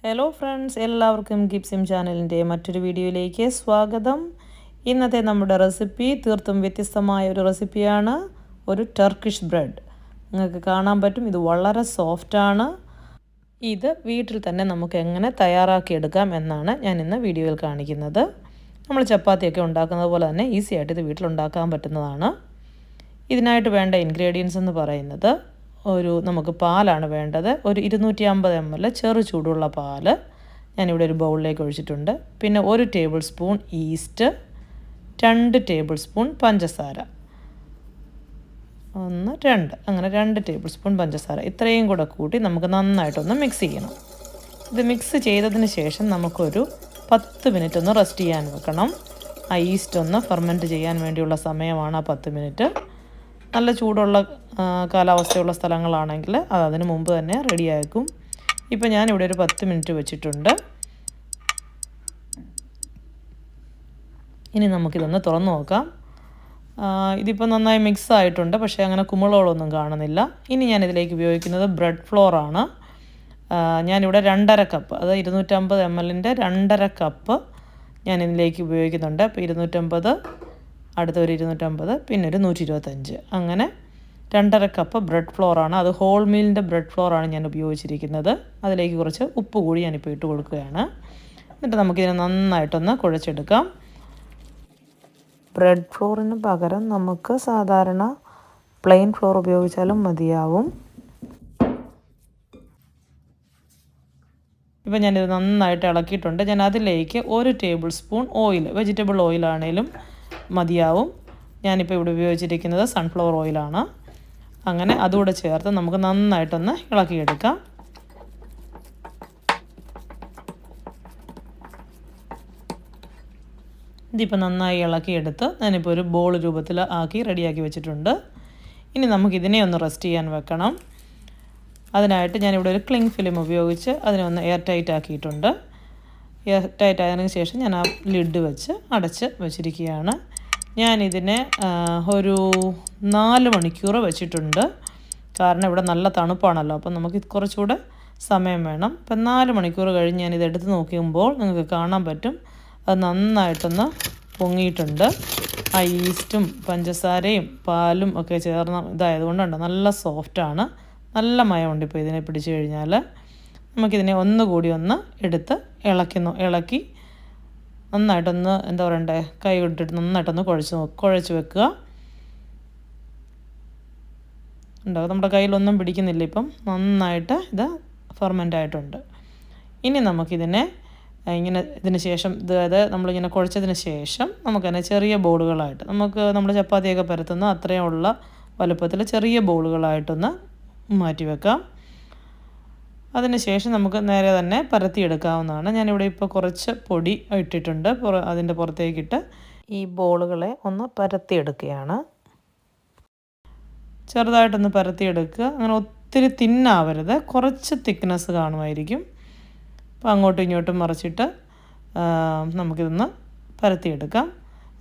Hello friends, എല്ലാവർക്കും ഗിപ്സിം ചാനലിൻ്റെ മറ്റൊരു വീഡിയോയിലേക്ക് സ്വാഗതം. ഇന്നത്തെ നമ്മുടെ റെസിപ്പി തീർത്തും വ്യത്യസ്തമായ ഒരു റെസിപ്പിയാണ്. ഒരു ടർക്കിഷ് ബ്രെഡ്. നിങ്ങൾക്ക് കാണാൻ പറ്റും, ഇത് വളരെ സോഫ്റ്റാണ്. ഇത് വീട്ടിൽ തന്നെ നമുക്ക് എങ്ങനെ തയ്യാറാക്കിയെടുക്കാം എന്നാണ് ഞാൻ ഇന്ന് വീഡിയോയിൽ കാണിക്കുന്നത്. നമ്മൾ ചപ്പാത്തിയൊക്കെ ഉണ്ടാക്കുന്നത് പോലെ തന്നെ ഈസി ആയിട്ട് ഇത് വീട്ടിലുണ്ടാക്കാൻ പറ്റുന്നതാണ്. ഇതിനായിട്ട് വേണ്ട ഇൻഗ്രീഡിയൻസ് എന്ന് പറയുന്നത്, നമുക്ക് പാലാണ് വേണ്ടത്. ഒരു 250 ml ചെറു ചൂടുള്ള പാൽ ഞാനിവിടെ ഒരു ബൗളിലേക്ക് ഒഴിച്ചിട്ടുണ്ട്. പിന്നെ 1 table spoon east, 2 table spoon പഞ്ചസാര, 1 2 അങ്ങനെ 2 ടേബിൾ സ്പൂൺ പഞ്ചസാര, ഇത്രയും കൂടെ കൂട്ടി നമുക്ക് നന്നായിട്ടൊന്ന് മിക്സ് ചെയ്യണം. ഇത് മിക്സ് ചെയ്തതിന് ശേഷം നമുക്കൊരു 10 മിനിറ്റ് ഒന്ന് റെസ്റ്റ് ചെയ്യാൻ വെക്കണം. ആ ഈസ്റ്റ് ഒന്ന് ഫെർമെൻറ്റ് ചെയ്യാൻ വേണ്ടിയുള്ള സമയമാണ് ആ 10 മിനിറ്റ്. നല്ല ചൂടുള്ള കാലാവസ്ഥയുള്ള സ്ഥലങ്ങളാണെങ്കിൽ അതിന് മുമ്പ് തന്നെ റെഡിയാക്കും. ഇപ്പോൾ ഞാനിവിടെ ഒരു 10 മിനിറ്റ് വെച്ചിട്ടുണ്ട്. ഇനി നമുക്കിതൊന്ന് തുറന്ന് നോക്കാം. ഇതിപ്പോൾ നന്നായി മിക്സ് ആയിട്ടുണ്ട്, പക്ഷേ അങ്ങനെ കുമിളകളൊന്നും കാണുന്നില്ല. ഇനി ഞാനിതിലേക്ക് ഉപയോഗിക്കുന്നത് ബ്രെഡ് ഫ്ലോറാണ്. ഞാനിവിടെ 2.5 കപ്പ്, അത് 250 ml 2.5 കപ്പ് ഞാനിതിലേക്ക് ഉപയോഗിക്കുന്നുണ്ട്. അപ്പോൾ 250, അടുത്തൊരു 250, പിന്നെ ഒരു 125, അങ്ങനെ 2.5 കപ്പ് ബ്രെഡ് ഫ്ലോറാണ്. അത് ഹോൾ മീലിൻ്റെ ബ്രെഡ് ഫ്ലോറാണ് ഞാൻ ഉപയോഗിച്ചിരിക്കുന്നത്. അതിലേക്ക് കുറച്ച് ഉപ്പ് കൂടി ഞാനിപ്പോൾ ഇട്ട് കൊടുക്കുകയാണ്. എന്നിട്ട് നമുക്കിതിനെ നന്നായിട്ടൊന്ന് കുഴച്ചെടുക്കാം. ബ്രെഡ് ഫ്ലോറിന് പകരം നമുക്ക് സാധാരണ പ്ലെയിൻ ഫ്ലോർ ഉപയോഗിച്ചാലും മതിയാവും. ഇപ്പോൾ ഞാനിത് നന്നായിട്ട് ഇളക്കിയിട്ടുണ്ട്. ഞാൻ അതിലേക്ക് 1 ടേബിൾ സ്പൂൺ ഓയിൽ, വെജിറ്റബിൾ ഓയിലാണേലും മതിയാവും. ഞാനിപ്പോൾ ഇവിടെ ഉപയോഗിച്ചിരിക്കുന്നത് സൺഫ്ലവർ ഓയിലാണ്. അങ്ങനെ അതുകൂടെ ചേർത്ത് നമുക്ക് നന്നായിട്ടൊന്ന് ഇളക്കിയെടുക്കാം. ഇതിപ്പോൾ നന്നായി ഇളക്കിയെടുത്ത് ഞാനിപ്പോൾ ഒരു ബോൾ രൂപത്തിൽ ആക്കി റെഡിയാക്കി വെച്ചിട്ടുണ്ട്. ഇനി നമുക്കിതിനെ ഒന്ന് റെസ്റ്റ് ചെയ്യാൻ വെക്കണം. അതിനായിട്ട് ഞാനിവിടെ ഒരു ക്ലിങ് ഫിലിം ഉപയോഗിച്ച് അതിനെ ഒന്ന് എയർ ടൈറ്റ് ആക്കിയിട്ടുണ്ട്. എയർ ടൈറ്റ് ആയതിനു ശേഷം ഞാൻ ആ ലിഡ് വെച്ച് അടച്ച് വെച്ചിരിക്കുകയാണ്. ഞാനിതിനെ ഒരു 4 മണിക്കൂർ വെച്ചിട്ടുണ്ട്. കാരണം ഇവിടെ നല്ല തണുപ്പാണല്ലോ, അപ്പം നമുക്ക് കുറച്ചുകൂടെ സമയം വേണം. അപ്പം 4 മണിക്കൂർ കഴിഞ്ഞ് ഞാനിത് എടുത്ത് നോക്കുമ്പോൾ നിങ്ങൾക്ക് കാണാൻ പറ്റും, അത് നന്നായിട്ടൊന്ന് പൊങ്ങിയിട്ടുണ്ട്. ആ ഈസ്റ്റും പഞ്ചസാരയും പാലും ഒക്കെ ചേർന്ന ഇതായതുകൊണ്ടുണ്ട് നല്ല സോഫ്റ്റാണ്, നല്ല മയമുണ്ട്. ഇപ്പോൾ ഇതിനെ പിടിച്ചു കഴിഞ്ഞാൽ നമുക്കിതിനെ ഒന്നുകൂടി ഒന്ന് എടുത്ത് ഇളക്കി നന്നായിട്ടൊന്ന് കൈ ഇട്ടിട്ട് നന്നായിട്ടൊന്ന് കുഴച്ച് വെക്കുക. ഉണ്ടാവും, നമ്മുടെ കയ്യിലൊന്നും പിടിക്കുന്നില്ല. ഇപ്പം നന്നായിട്ട് ഇത് ഫെർമെൻ്റ് ആയിട്ടുണ്ട്. ഇനി നമുക്കിതിനെ ഇതിന് ശേഷം, അതായത് നമ്മളിങ്ങനെ കുഴച്ചതിന് ശേഷം നമുക്കതിനെ ചെറിയ ബോളുകളായിട്ട്, നമ്മൾ ചപ്പാത്തിയൊക്കെ പരത്തുന്ന അത്രയുള്ള വലുപ്പത്തിൽ ചെറിയ ബോളുകളായിട്ടൊന്ന് മാറ്റി വെക്കാം. അതിന് ശേഷം നമുക്ക് നേരെ തന്നെ പരത്തിയെടുക്കാവുന്നതാണ്. ഞാനിവിടെ ഇപ്പോൾ കുറച്ച് പൊടി ഇട്ടിട്ടുണ്ട്. അതിൻ്റെ പുറത്തേക്കിട്ട് ഈ ബോളുകളെ ഒന്ന് പരത്തിയെടുക്കുകയാണ്. ചെറുതായിട്ടൊന്ന് പരത്തിയെടുക്കുക. അങ്ങനെ ഒത്തിരി തിന്നാവരുത്, കുറച്ച് തിക്നെസ് കാണുമായിരിക്കും. അപ്പോൾ അങ്ങോട്ടും ഇങ്ങോട്ടും മറിച്ചിട്ട് നമുക്കിതൊന്ന് പരത്തിയെടുക്കാം.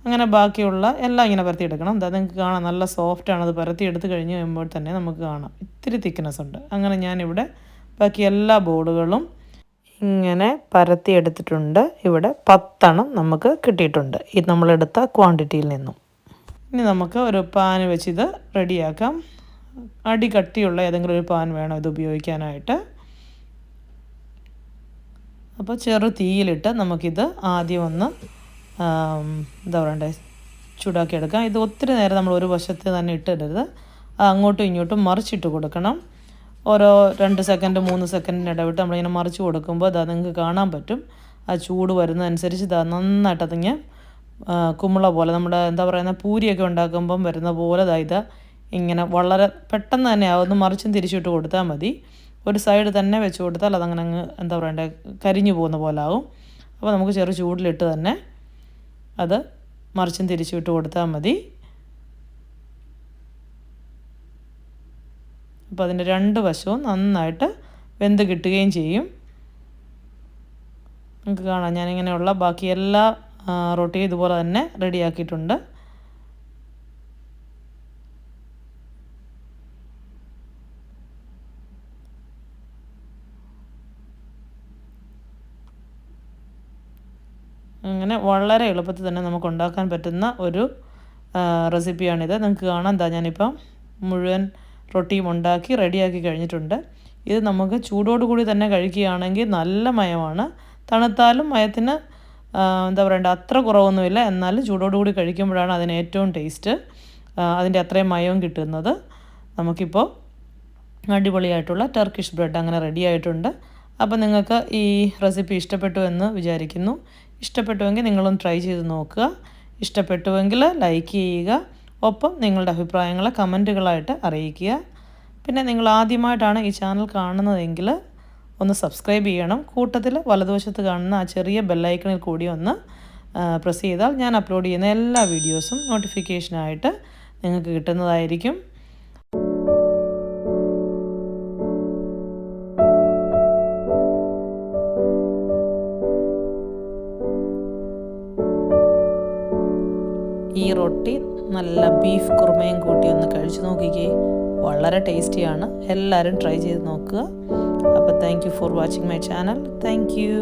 അങ്ങനെ ബാക്കിയുള്ള എല്ലാം ഇങ്ങനെ പരത്തിയെടുക്കണം. എന്താ നിങ്ങൾക്ക് കാണാം, നല്ല സോഫ്റ്റാണ്. അത് പരത്തിയെടുത്ത് കഴിഞ്ഞ് കഴിയുമ്പോൾ തന്നെ നമുക്ക് കാണാം ഇത്തിരി തിക്നെസ് ഉണ്ട്. അങ്ങനെ ഞാനിവിടെ ബാക്കി എല്ലാ ബോളുകളും ഇങ്ങനെ പരത്തിയെടുത്തിട്ടുണ്ട്. ഇവിടെ 10 നമുക്ക് കിട്ടിയിട്ടുണ്ട് ഇത് നമ്മളെടുത്ത ക്വാണ്ടിറ്റിയിൽ നിന്നും. ഇനി നമുക്ക് ഒരു പാൻ വെച്ച് ഇത് റെഡിയാക്കാം. അടി കട്ടിയുള്ള ഏതെങ്കിലും ഒരു പാൻ വേണം ഇത് ഉപയോഗിക്കാനായിട്ട്. അപ്പോൾ ചെറു തീയിലിട്ട് നമുക്കിത് ആദ്യം ഒന്ന് ചൂടാക്കിയെടുക്കാം. ഇത് ഒത്തിരി നേരം നമ്മൾ ഒരു വശത്ത് തന്നെ ഇട്ടിടരുത്, അങ്ങോട്ടും ഇങ്ങോട്ടും മറിച്ചിട്ട് കൊടുക്കണം. ഓരോ 2 സെക്കൻഡ് 3 സെക്കൻഡിന് ഇടവിട്ട് നമ്മളിങ്ങനെ മറിച്ച് കൊടുക്കുമ്പോൾ നിങ്ങൾക്ക് കാണാൻ പറ്റും, ആ ചൂട് വരുന്നതനുസരിച്ച് നന്നായിട്ട് അതിങ്ങനെ കുമിള പോലെ, നമ്മുടെ പൂരിയൊക്കെ ഉണ്ടാക്കുമ്പം വരുന്ന പോലെ ഇത് ഇങ്ങനെ വളരെ പെട്ടെന്ന് തന്നെ ഒന്ന് മറിച്ചും തിരിച്ചിട്ട് കൊടുത്താൽ മതി. ഒരു സൈഡ് തന്നെ വെച്ച് കൊടുത്താൽ അതങ്ങനെ അങ്ങ് കരിഞ്ഞു പോകുന്ന പോലെ ആവും. അപ്പോൾ നമുക്ക് ചെറു ചൂടിലിട്ട് തന്നെ അത് മറിച്ചും തിരിച്ചിട്ട് കൊടുത്താൽ മതി. അപ്പോൾ അതിൻ്റെ 2 വശവും നന്നായിട്ട് വെന്ത് കിട്ടുകയും ചെയ്യും. നമുക്ക് കാണാം, ഞാനിങ്ങനെയുള്ള ബാക്കി എല്ലാ റൊട്ടിയും ഇതുപോലെ തന്നെ റെഡിയാക്കിയിട്ടുണ്ട്. അങ്ങനെ വളരെ എളുപ്പത്തിൽ തന്നെ നമുക്ക് ഉണ്ടാക്കാൻ പറ്റുന്ന ഒരു റെസിപ്പിയാണിത്. നിങ്ങൾക്ക് കാണാം, എന്താ ഞാനിപ്പം മുഴുവൻ റൊട്ടിയും ഉണ്ടാക്കി റെഡിയാക്കി കഴിഞ്ഞിട്ടുണ്ട്. ഇത് നമുക്ക് ചൂടോടുകൂടി തന്നെ കഴിക്കുകയാണെങ്കിൽ നല്ല മയമാണ്. തണുത്താലും മയത്തിന് എന്താ പറയണ്ട അത്ര കുറവൊന്നുമില്ല. എന്നാലും ചൂടോടുകൂടി കഴിക്കുമ്പോഴാണ് അതിന് ഏറ്റവും ടേസ്റ്റ്, അതിൻ്റെ അത്രയും മയവും കിട്ടുന്നത്. നമുക്കിപ്പോൾ അടിപൊളിയായിട്ടുള്ള ടർക്കിഷ് ബ്രെഡ് അങ്ങനെ റെഡി ആയിട്ടുണ്ട്. അപ്പോൾ നിങ്ങൾക്ക് ഈ റെസിപ്പി ഇഷ്ടപ്പെട്ടു എന്ന് വിചാരിക്കുന്നു. ഇഷ്ടപ്പെട്ടുവെങ്കിൽ നിങ്ങളൊന്ന് ട്രൈ ചെയ്ത് നോക്കുക. ഇഷ്ടപ്പെട്ടുവെങ്കിൽ ലൈക്ക് ചെയ്യുക. ഒപ്പം നിങ്ങളുടെ അഭിപ്രായങ്ങൾ കമൻറ്റുകളായിട്ട് അറിയിക്കുക. പിന്നെ നിങ്ങൾ ആദ്യമായിട്ടാണ് ഈ ചാനൽ കാണുന്നതെങ്കിൽ ഒന്ന് സബ്സ്ക്രൈബ് ചെയ്യണം. കൂട്ടത്തിൽ വലതുവശത്ത് കാണുന്ന ആ ചെറിയ ബെല്ലൈക്കണിൽ കൂടി ഒന്ന് പ്രസ് ചെയ്താൽ ഞാൻ അപ്ലോഡ് ചെയ്യുന്ന എല്ലാ വീഡിയോസും നോട്ടിഫിക്കേഷനായിട്ട് നിങ്ങൾക്ക് കിട്ടുന്നതായിരിക്കും. ഈ റൊട്ടി നല്ല ബീഫ് കുറുമയും കൂട്ടി ഒന്ന് കഴിച്ചു നോക്കിക്കേ. വളരെ ടേസ്റ്റിയാണ്. എല്ലാവരും ട്രൈ ചെയ്ത് നോക്കുക. അപ്പോൾ thank you for watching my channel. Thank you.